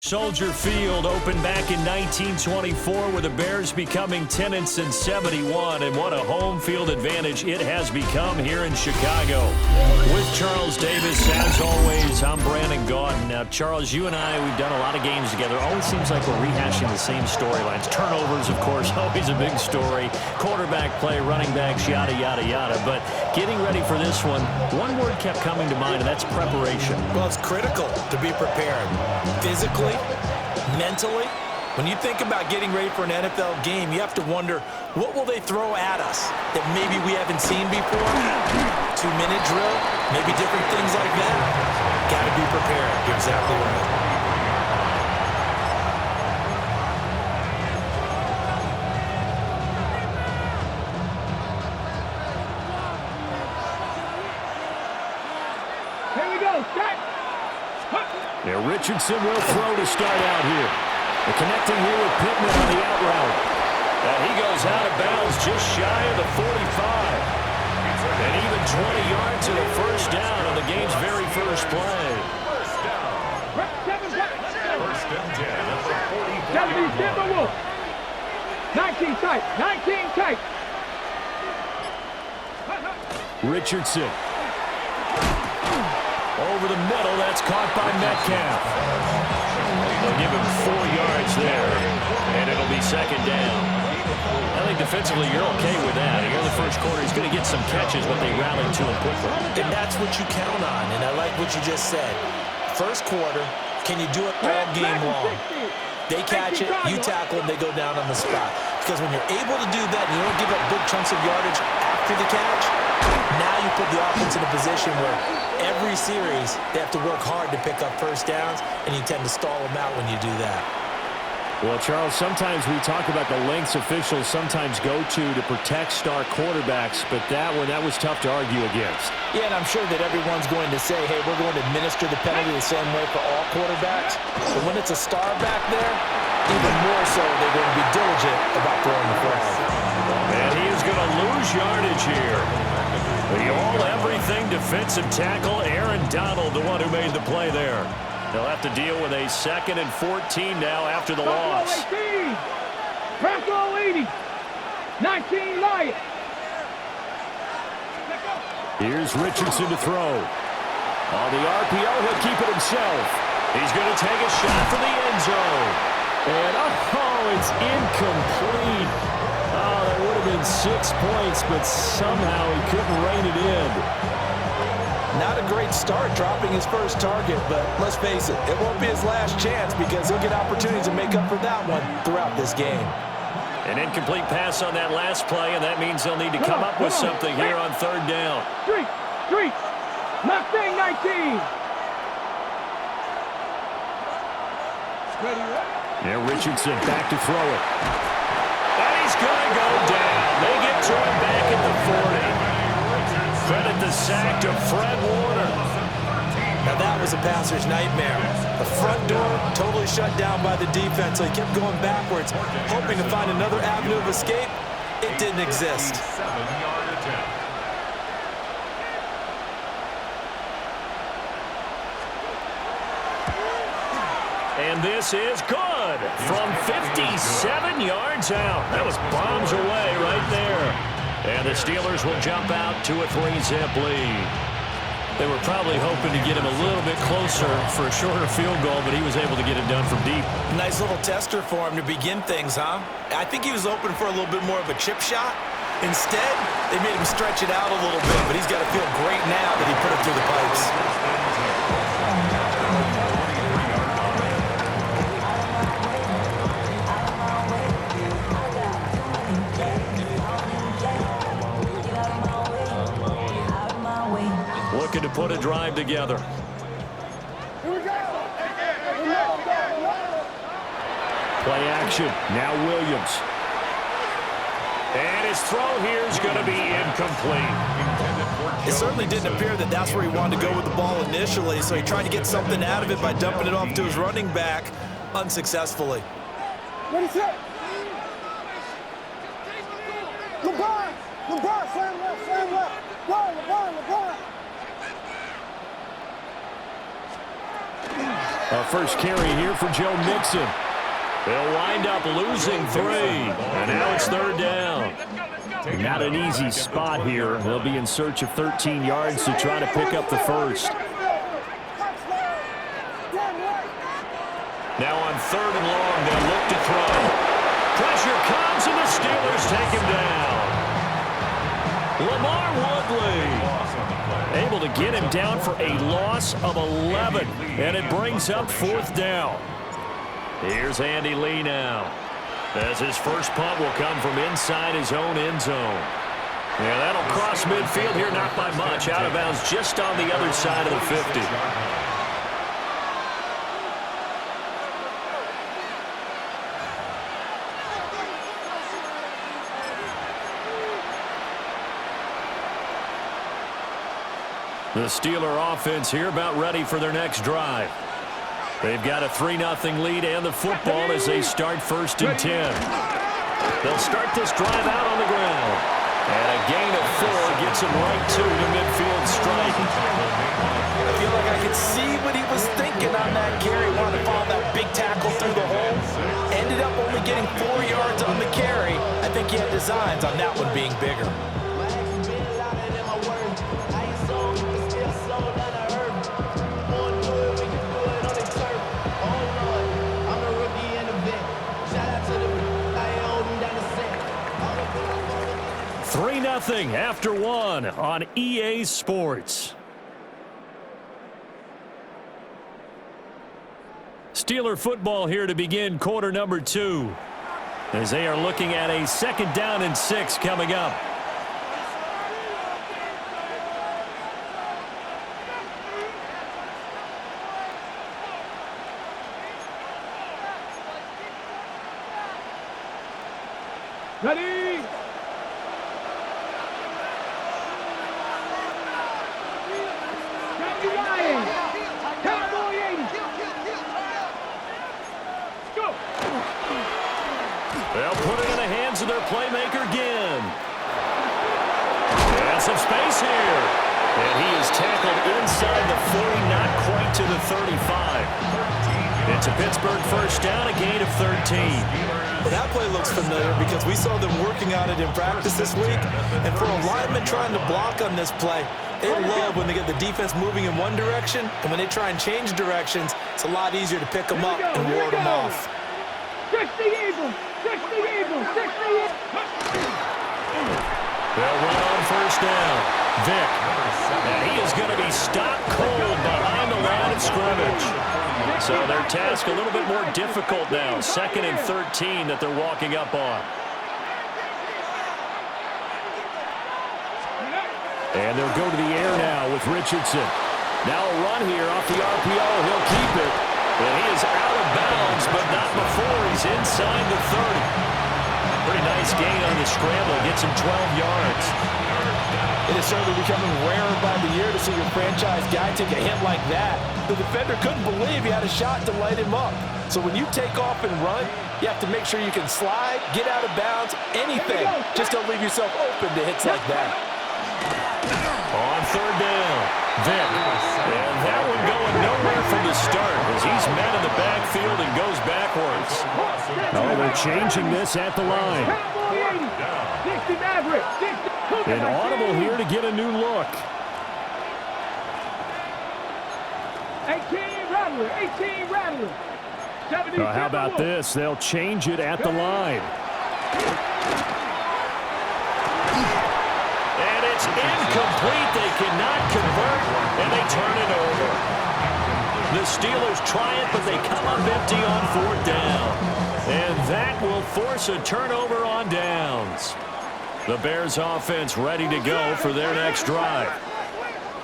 Soldier Field opened back in 1924 with the Bears becoming 10-71, and what a home field advantage it has become here in Chicago. With Charles Davis, as always, I'm Brandon Gaudin. Now, Charles, you and I, we've done a lot of games together. Always seems like we're rehashing the same storylines. Turnovers, of course, always a big story. Quarterback play, running backs, yada, yada, yada. But getting ready for this one word kept coming to mind, and that's preparation. Well, it's critical to be prepared physically, mentally. When you think about getting ready for an NFL game, you have to wonder, what will they throw at us that maybe we haven't seen before? 2-minute drill, maybe different things like that. Got to be prepared. You're exactly right. Now Richardson will throw to start out here. They're connecting here with Pittman on the out route. And he goes out of bounds just shy of the 45. And even 20 yards and a first down on the game's very first play. First and 10 at the 45. 19 tight, 19 tight. Richardson. Over the middle, that's caught by Metcalf. They'll give him 4 yards there, and it'll be second down. I think defensively you're okay with that. Here in the first quarter, he's going to get some catches, but they rallied to him quickly. And that's what you count on, and I like what you just said. First quarter, can you do it all game long? They catch it, you tackle them, they go down on the spot. Because when you're able to do that and you don't give up big chunks of yardage after the catch, now you put the offense in a position where every series they have to work hard to pick up first downs, and you tend to stall them out when you do that. Well, Charles, sometimes we talk about the lengths officials sometimes go to protect star quarterbacks, but that was tough to argue against. Yeah, and I'm sure that everyone's going to say, hey, we're going to administer the penalty the same way for all quarterbacks. But when it's a star back there, even more so, they're going to be diligent about throwing the flag. And he is going to lose yardage here. The all-everything defensive tackle, Aaron Donald, the one who made the play there. They'll have to deal with a 2nd and 14 now after the loss. Press all 80. 19 Lions. Here's Richardson to throw. On the RPO, he'll keep it himself. He's going to take a shot for the end zone. And, it's incomplete. Oh, that would have been 6 points, but somehow he couldn't rein it in. Not a great start dropping his first target, but let's face it, it won't be his last chance because he'll get opportunities to make up for that one throughout this game. An incomplete pass on that last play, and that means they'll need to come up with something here on third down. Street, Mustang 19. Now Richardson back to throw it. And he's going to go down. They get to him back at the 40. Credit the sack to Fred Warner. Now that was a passer's nightmare. The front door totally shut down by the defense, so he kept going backwards, hoping to find another avenue of escape. It didn't exist. And this is good from 57 yards out. That was bombs away right there. And the Steelers will jump out to a 3-zip lead. They were probably hoping to get him a little bit closer for a shorter field goal, but he was able to get it done from deep. Nice little tester for him to begin things, huh? I think he was open for a little bit more of a chip shot. Instead, they made him stretch it out a little bit, but he's got to feel great now that he put it through the pipes. Looking to put a drive together. Play action. Now Williams. And his throw here is going to be incomplete. It certainly didn't appear that that's where he wanted to go with the ball initially, so he tried to get something out of it by dumping it off to his running back unsuccessfully. What is it? LeBron, slam left. LeBron. A first carry here for Joe Mixon. They'll wind up losing 3. And now it's 3rd down. Not an easy spot here. They'll be in search of 13 yards to try to pick up the first. Now on 3rd and long, they'll look to throw. Pressure comes, and the Steelers take him down. Lamar Woodley able to get him down for a loss of 11, and it brings up 4th down. Here's Andy Lee now, as his first punt will come from inside his own end zone. Yeah, that'll cross midfield here, not by much. Out of bounds just on the other side of the 50. The Steeler offense here about ready for their next drive. They've got a 3-0 lead and the football as they start 1st and 10. They'll start this drive out on the ground. And a gain of 4 gets them right to the midfield stripe. I feel like I could see what he was thinking on that carry. Wanted to follow that big tackle through the hole. Ended up only getting 4 yards on the carry. I think he had designs on that one being bigger. After 1 on EA Sports. Steeler football here to begin quarter number 2, as they are looking at a 2nd down and 6 coming up. Ready? They'll put it in the hands of their playmaker again. And some space here. And he is tackled inside the 40, not quite to the 35. It's a Pittsburgh first down, a gain of 13. Well, that play looks familiar because we saw them working on it in practice this week. And for a lineman trying to block on this play, they love when they get the defense moving in one direction. And when they try and change directions, it's a lot easier to pick them up and ward them off. 60 Eagles! 60 Eagles! 60 Eagles! They'll run on first down. Vick. And he is going to be stopped cold behind the line of scrimmage. So their task a little bit more difficult now. 2nd and 13 that they're walking up on. And they'll go to the air now with Richardson. Now a run here off the RPO. He'll keep it. And he is out of bounds, but not before he's inside the 30. Pretty nice gain on the scramble. Gets him 12 yards. It is certainly becoming rarer by the year to see your franchise guy take a hit like that. The defender couldn't believe he had a shot to light him up. So when you take off and run, you have to make sure you can slide, get out of bounds, anything. Just don't leave yourself open to hits like that. On 3rd down, Vick. And that one going nowhere from the start as he's met in the backfield and goes backwards. Oh, they're changing this at the line. An audible here to get a new look. 18 Rattler, 18 Rattler. How about this? They'll change it at the line. And it's incomplete. They cannot convert, and they turn it over. The Steelers try it, but they come up empty on 4th down. And that will force a turnover on downs. The Bears offense ready to go for their next drive.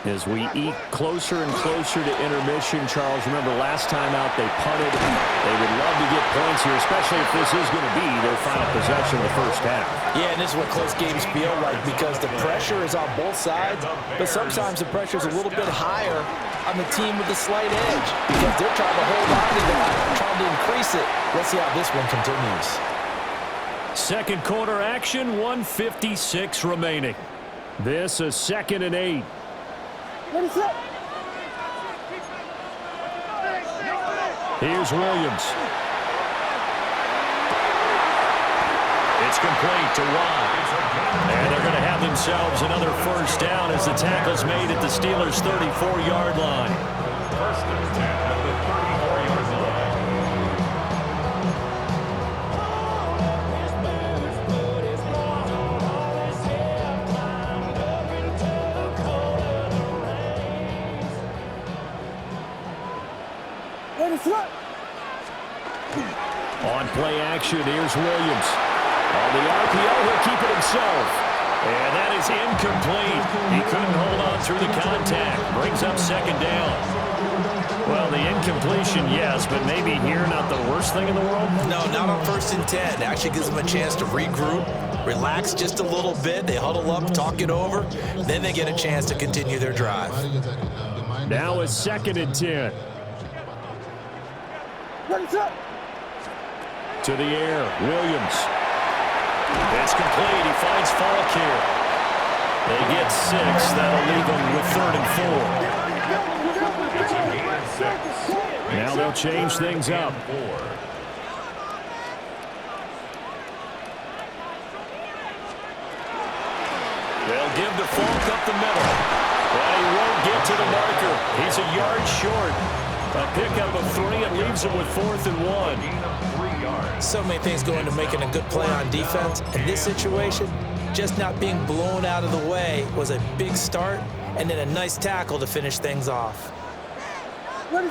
As we eke closer and closer to intermission, Charles, remember last time out they punted. They would love to get points here, especially if this is going to be their final possession of the first half. Yeah, and this is what close games feel like because the pressure is on both sides, but sometimes the pressure is a little bit higher on the team with the slight edge because they're trying to hold on to that, trying to increase it. Let's see how this one continues. Second quarter action, 1:56 remaining. This is 2nd and 8. What is it? Here's Williams. It's complete to Watt. And they're going to have themselves another first down as the tackle's made at the Steelers' 34-yard line. First and 10 at the 34-yard line. On play action, here's Williams. On the RPO, he'll keep it himself. And that is incomplete. He couldn't hold on through the contact. Brings up second down. Well, the incompletion, yes, but maybe here not the worst thing in the world? No, not on 1st and 10. Actually gives them a chance to regroup, relax just a little bit. They huddle up, talk it over. Then they get a chance to continue their drive. Now it's 2nd and 10. To the air, Williams. It's complete. He finds Falk here. They get 6. That'll leave them with 3rd and 4. Now they'll change things up. They'll give to Falk up the middle. But he won't get to the marker. He's a yard short. A pickup of 3 and leaves him with 4th and 1. So many things go into making a good play on defense. In this situation, just not being blown out of the way was a big start, and then a nice tackle to finish things off. They'll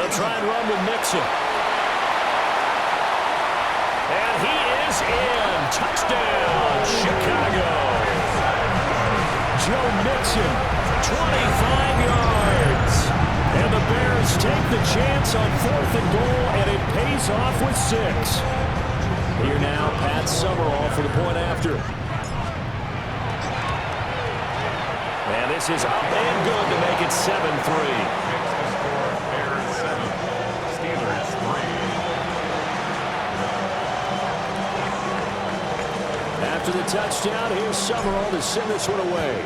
try and run with Mixon. And he is in. Touchdown, Chicago. Joe Mixon, 25 yards. And the Bears take the chance on 4th and goal, and it pays off with 6. Here now, Pat Summerall for the point after. And this is up and good to make it 7-3. Bears 7, Steelers 3. After the touchdown, here's Summerall to send this one away.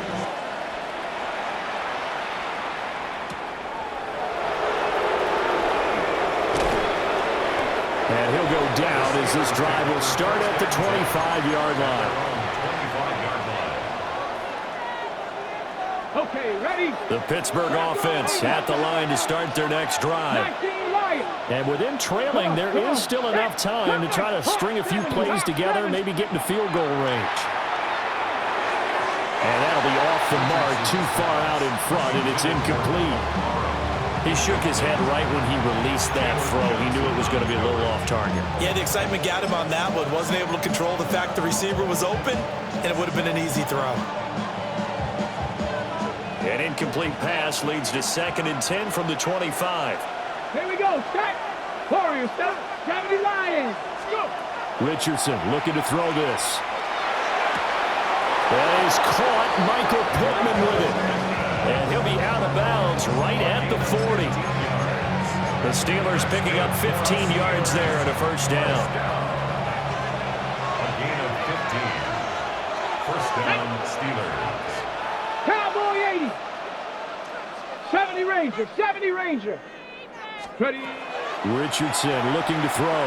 And he'll go down as this drive will start at the 25-yard line. Okay, ready? The Pittsburgh offense at the line to start their next drive. 19 Lions. And with them trailing, there is still enough time to try to string a few plays together, maybe get into field goal range. And that'll be off the mark, too far out in front, and it's incomplete. He shook his head right when he released that throw. He knew it was going to be a little off target. Yeah, the excitement got him on that one. Wasn't able to control the fact the receiver was open, and it would have been an easy throw. An incomplete pass leads to 2nd and 10 from the 25. Here we go. Set. Warriors, stop. 70 Lions. Go. Richardson looking to throw this. That is caught. Michael Pittman with it. And he'll be out of bounds right at the 40. The Steelers picking up 15 yards there and a first down. A gain of 15. First down, Steelers. Cowboy 80. 70 Ranger. 70 Ranger. Ready. Richardson looking to throw.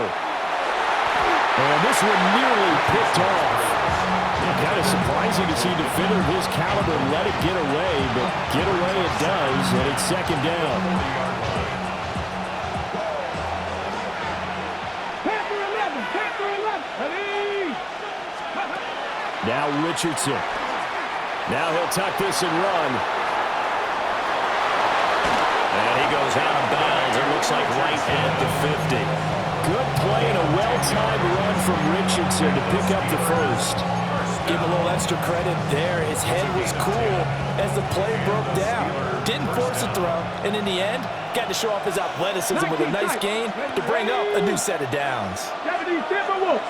And this one nearly picked off. Kind of surprising to see a defender of his caliber let it get away, but get away it does, and it's 2nd down. Panther 11. Panther 11. Ready. Now Richardson. Now he'll tuck this and run. And he goes out of bounds. It looks like right at the 50. Good play and a well-timed run from Richardson to pick up the first. Give him a little extra credit there. His head was cool as the play broke down. Didn't force a throw, and in the end, got to show off his athleticism with a nice gain to bring up a new set of downs. 70 Timberwolves.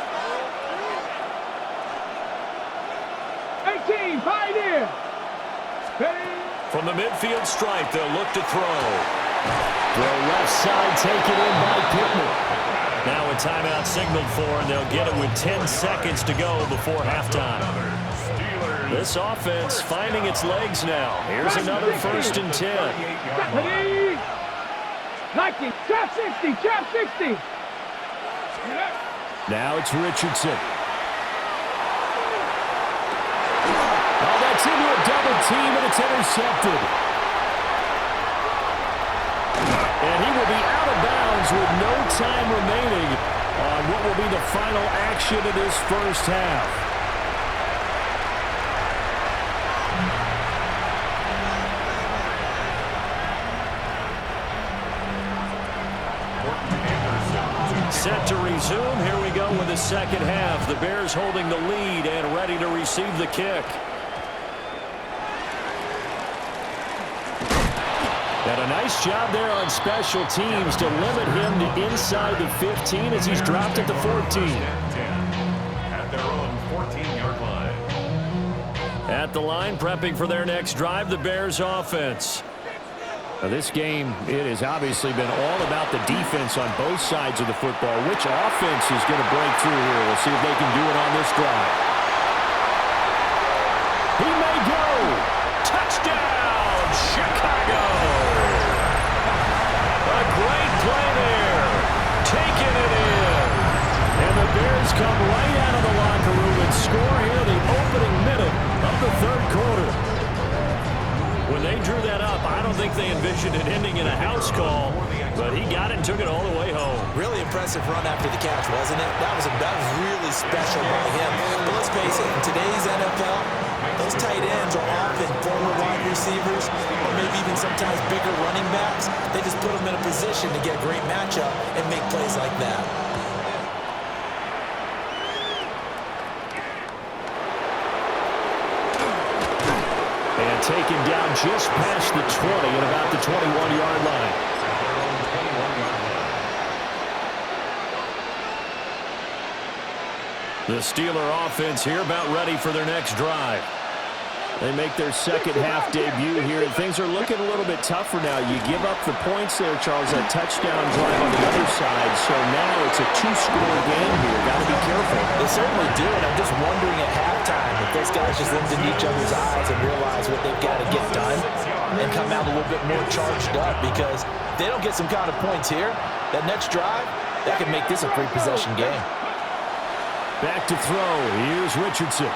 18 Pioneer. Ready. From the midfield stripe, they'll look to throw. Throw left side, taken in by Pittman. Now a timeout signaled for, and they'll get it with 10 seconds to go before halftime. Steelers This offense finding its legs now. Here's another 1st and 10. Nike, trap 60, trap 60. Now it's Richardson. Oh, that's into a double team, and it's intercepted. And he will be out of bounds with no time remaining on what will be the final action of this first half. Set to resume. Here we go with the second half. The Bears holding the lead and ready to receive the kick. And a nice job there on special teams to limit him to inside the 15 as he's dropped at the 14. At their own 14-yard line. At the line, prepping for their next drive, the Bears offense. Now this game, it has obviously been all about the defense on both sides of the football. Which offense is going to break through here? We'll see if they can do it on this drive. He may go. Touchdown, Chicago. A great play there. Taking it in. And the Bears come right out of the locker room and score here the opening minute of the third quarter. When they drew that up, I don't think they envisioned it ending in a house call, but he got it and took it all the way home. Really impressive run after the catch, wasn't it? That was really special by him. But let's face it, in today's NFL, those tight ends are often former wide receivers or maybe even sometimes bigger running backs. They just put them in a position to get a great matchup and make plays like that. Taken down just past the 20 and about the 21-yard line. The Steeler offense here about ready for their next drive. They make their second half debut here, and things are looking a little bit tougher now. You give up the points there, Charles, that touchdown drive on the other side, so now it's a 2-score game here. Got to be careful. They certainly do, and I'm just wondering at halftime if those guys just looked in each other's eyes and realize what they've got to get done and come out a little bit more charged up, because if they don't get some kind of points here, that next drive, that could make this a free-possession game. Back to throw. Here's Richardson.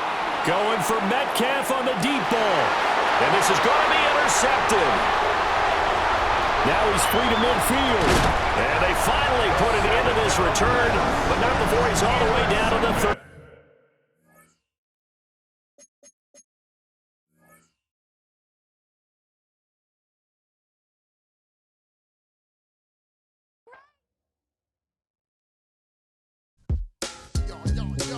Going for Metcalf on the deep ball. And this is going to be intercepted. Now he's free to midfield. And they finally put an end to this return, but not before he's all the way down to the 30.